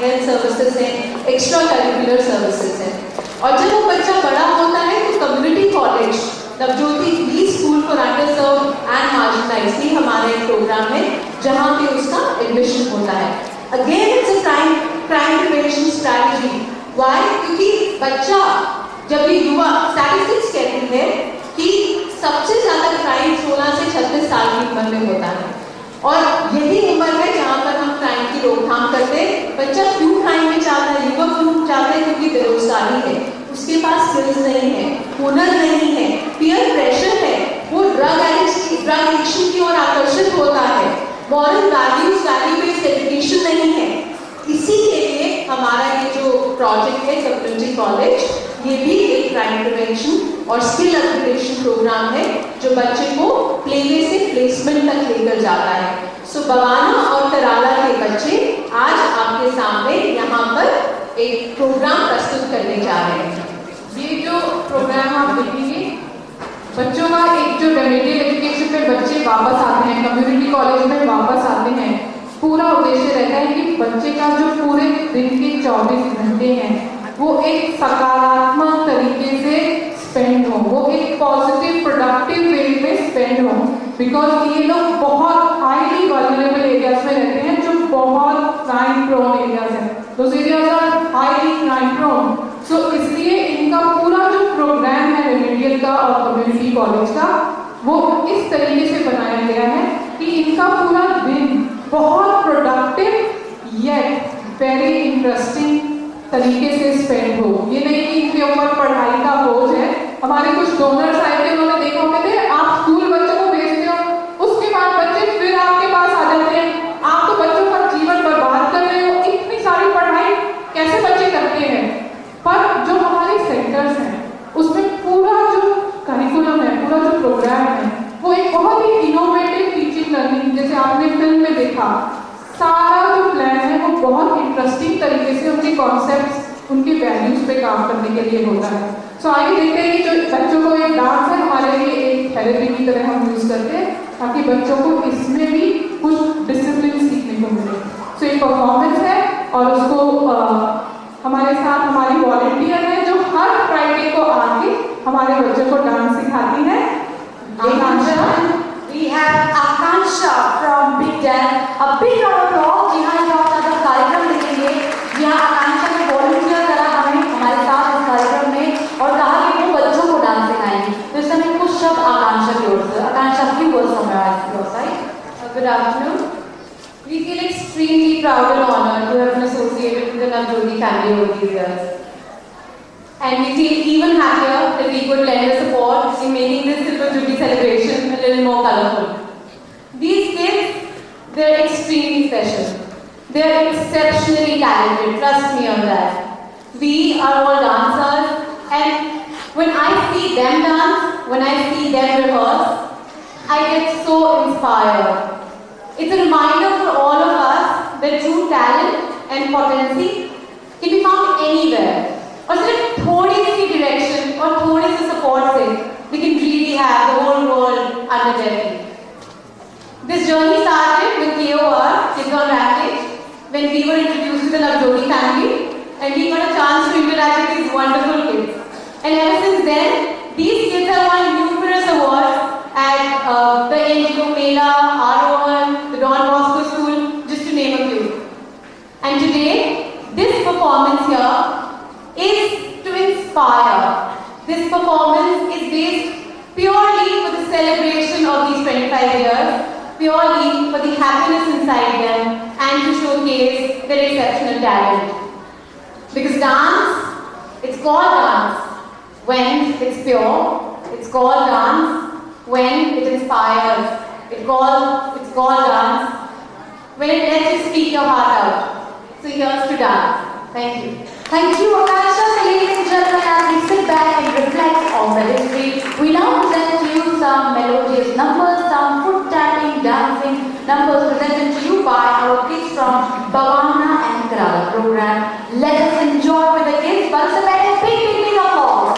Health services हैं, extracurricular services हैं। और जब वो बच्चा बड़ा होता है तो community college Navjyoti we school for underserved and marginalised ही हमारे प्रोग्राम है जहाँ पे उसका एडमिशन होता है। Again it's a crime prevention strategy. Why? क्योंकि बच्चा जब ये युवा, स्टैटिस्टिक्स कहती है कि सबसे ज्यादा क्राइम 16 से 36 साल की उम्र में होता है और यही उम्र है जहाँ पर हम क्राइम की रोकथाम करते हैं। बच्चा क्यों क्राइम में जाता है, युवक क्यों जाता है? क्योंकि बेरोजगारी है, उसके पास स्किल्स नहीं है, हुनर नहीं है, पीयर प्रेशर है, वो ड्रग एडिक्शन की ओर आकर्षित होता है, moral values, value based education नहीं है। इसी के लिए हमारा ये जो प्रोजेक्ट है कम्युनिटी कॉलेज, ये भी एक क्राइम प्रिवेंशन और स्किल अपग्रेडेशन प्रोग्राम है जो बच्चे को प्लेवे से प्लेसमेंट तक लेकर जाता है। सो बवाना और कराला के बच्चे आज आपके सामने यहाँ पर एक प्रोग्राम प्रस्तुत करने जा रहे हैं। ये जो प्रोग्राम आप देखेंगे, बच्चों का एक जो रेमेडियल एजुकेशन में बच्चे वापस आते हैं, कम्युनिटी कॉलेज में वापस आते हैं, पूरा उद्देश्य रहता है कि बच्चे का जो पूरे दिन के 24 घंटे हैं वो एक सकारात्मक तरीके से स्पेंड हो, वो एक पॉजिटिव प्रोडक्टिव वे में स्पेंड हो। बिकॉज ये लोग बहुत हाईली वल्नरेबल एरियाज में रहते हैं जो बहुत क्राइम प्रोन एरियाज हैं, those areas are highly crime prone. So इसलिए इनका पूरा जो प्रोग्राम है रेमेडियल का और कम्युनिटी कॉलेज का, वो इस तरीके से बनाया गया है कि इनका पूरा दिन बहुत प्रोडक्टिव येट वेरी इंटरेस्टिंग तरीके से स्पेंड हो। ये नहीं कि इनके ऊपर पढ़ाई का बोझ है। हमारे कुछ डोनर्स आए थे, उन्होंने देखा होते थे आप स्कूल बच्चों को भेजते हो, उसके बाद बच्चे फिर आपके पास आ जाते हैं, आप तो बच्चों का जीवन बर्बाद कर रहे हो, इतनी सारी पढ़ाई कैसे बच्चे करते हैं। पर जो हमारे सेंटर्स हैं उसमें पूरा जो करिकुलम है, पूरा जो प्रोग्राम है, वो एक बहुत ही इनोवेटिव टीचिंग लर्निंग, जैसे आपने फिल्म में देखा, सारा जो प्लान है वो बहुत इंटरेस्टिंग तरीके से उनके कॉन्सेप्ट्स, उनके वैल्यूज पे काम करने के लिए होता है। सो आइए देखते हैं कि जो बच्चों को एक डांस है हमारे लिए एक थेरेपी की तरह हम यूज करते हैं ताकि बच्चों को इसमें भी कुछ डिसिप्लिन सीखने को मिले। सो एक परफॉर्मेंस है और उसको हमारे साथ हमारी वॉलंटियर है जो हर फ्राइडे को आके हमारे बच्चों को डांस सिखाती है। We have Akansha from Big Dance. A big round of applause. जी हाँ, बहुत ज़्यादा कार्यक्रम देखेंगे। जी हाँ, आकांक्षा ने वॉलंटियर करा हमें हमारे साथ इस कार्यक्रम में और कहा कि वो बच्चों को डांस सिखाएंगी। तो इस समय कुछ शब्द आकांक्षा की ओर से। आकांक्षा, few words from your side. Good afternoon. We feel extremely proud and honored to have been associated with the Navjyoti family over these years. And we feel even happier that we could lend our support in making this Silver Jubilee celebration a little more colorful. These kids, they're extremely special. They're exceptionally talented, trust me on that. We are all dancers, and when I see them dance, when I see them rehearse, I get so inspired. It's a reminder for all of us that true talent and potency can be found anywhere. और सिर्फ थोड़ी सी direction और थोड़े से support से we can really have the whole world under their feet. This journey started with KOR, Kids on Rampage, when we were introduced to the Navjyoti family and we got a chance to interact with these wonderful kids. And ever since then, these kids have won numerous awards at the NGO Mela, Arohan, the Don Bosco School, just to name a few. And today, this performance here is to inspire. This performance is based purely for the celebration of these 25 years, purely for the happiness inside them and to showcase their exceptional talent. Because dance, it's called dance when it's pure, it's called dance when it inspires, it's called dance when it lets you speak your heart out. So here's to dance. Thank you. Thank you, Akansha. Ladies and gentlemen, as we sit back and reflect on the history, we now present to you some melodious numbers, some foot tapping, dancing numbers presented to you by our kids from Bhavana and Kerala program. Let us enjoy with the kids. Once again, big applause.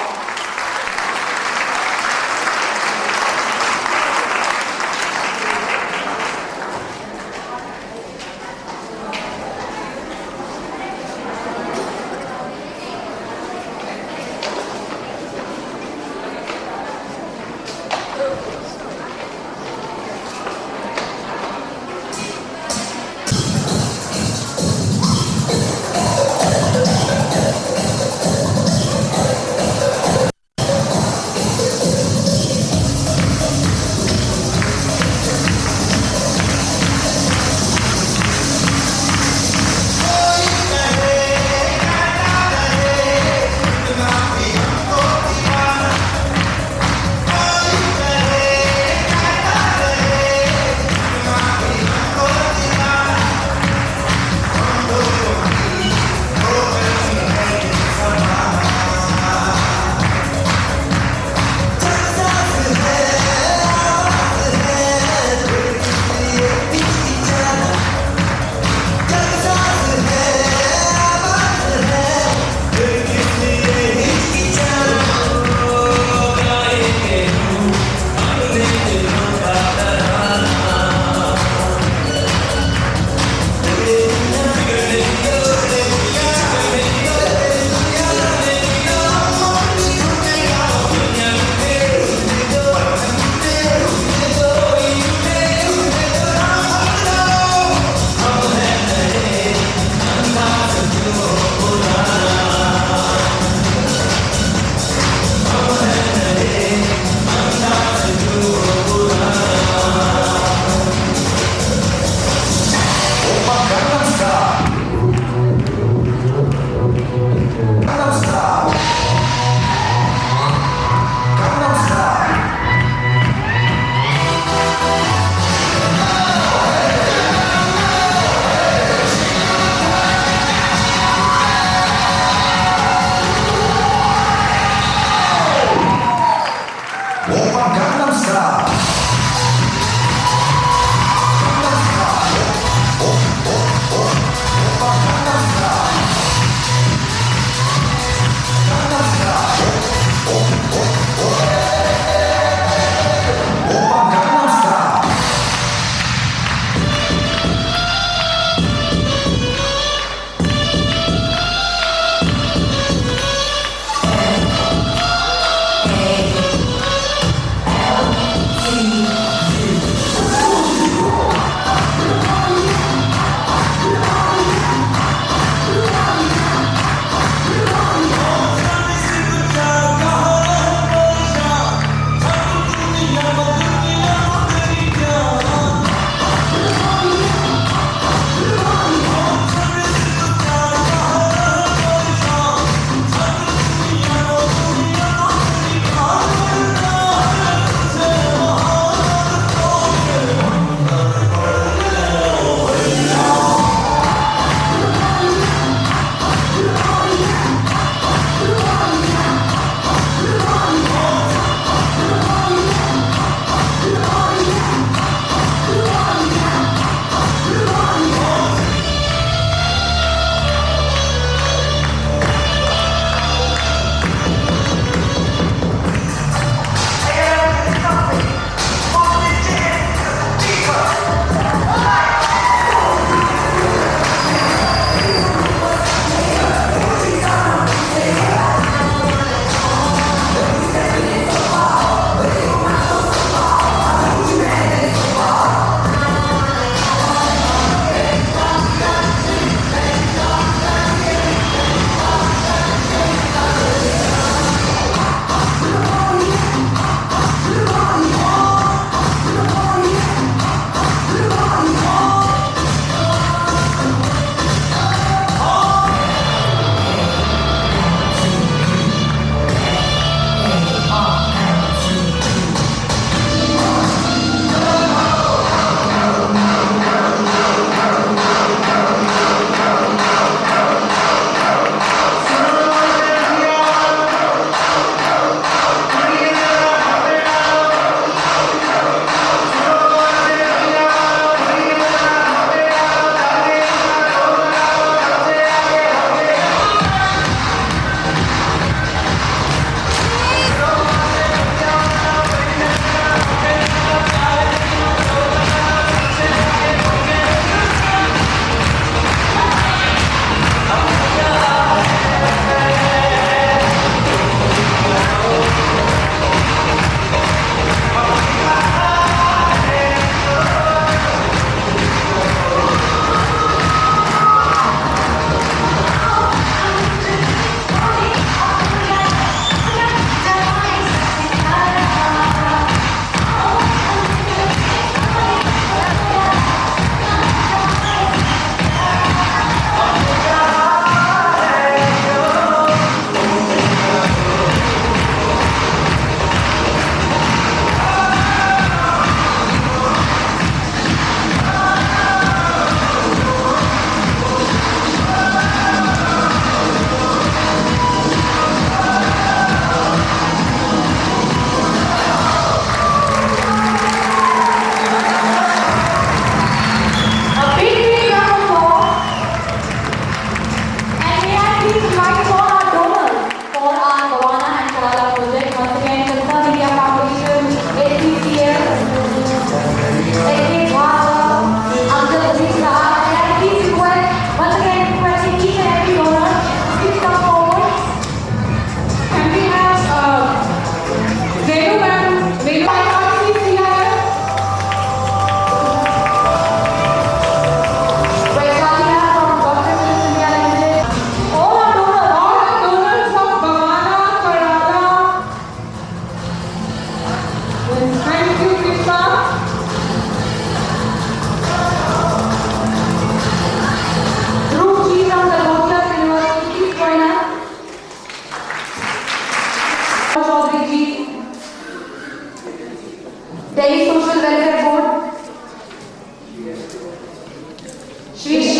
Once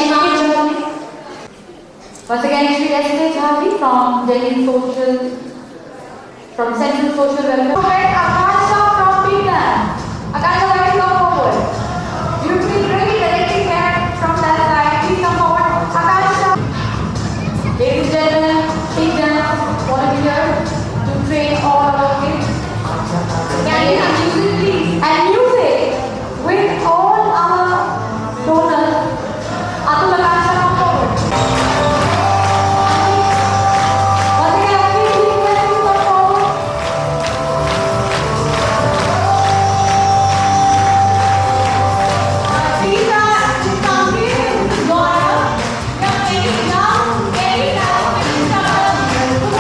again, Shri S.K. Jhavi from Delhi Social, from Central Social Welfare. Akasha from Petan. Akasha, let's go forward. You've been really directing here from that side. Please come forward. Akasha. Ladies and gentlemen, take them volunteer to train all our kids. Can you have music, please? And music with all our donors. Atul, Akasha, come forward. Once again, please request you come forward. These are the Tamil Gora. We are taking down any time when you start.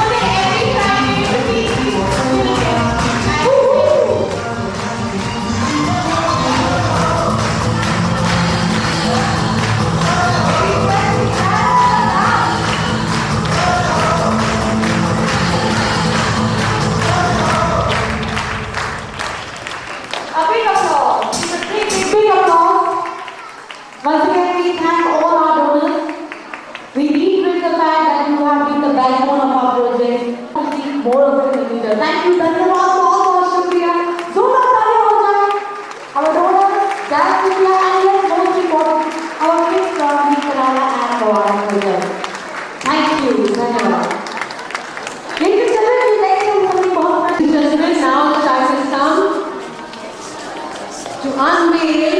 Every time you repeat these a big applause. It's a big applause. Once again, we thank all our donors. We reiterate the fact that you have been the backbone of our project. We see more of it in the future. Thank you. धन्यवाद बहुत शुक्रिया. जोरदार तालियां हो जाए. Our donors, that's India, and yes, most important, our kids from the Kerala and Goa project. Thank you. धन्यवाद. Ladies and gentlemen, we like to something बहुत Gentlemen, now the time has come to unveil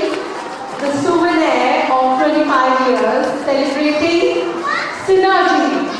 the souvenir of 25 years celebrating synergy.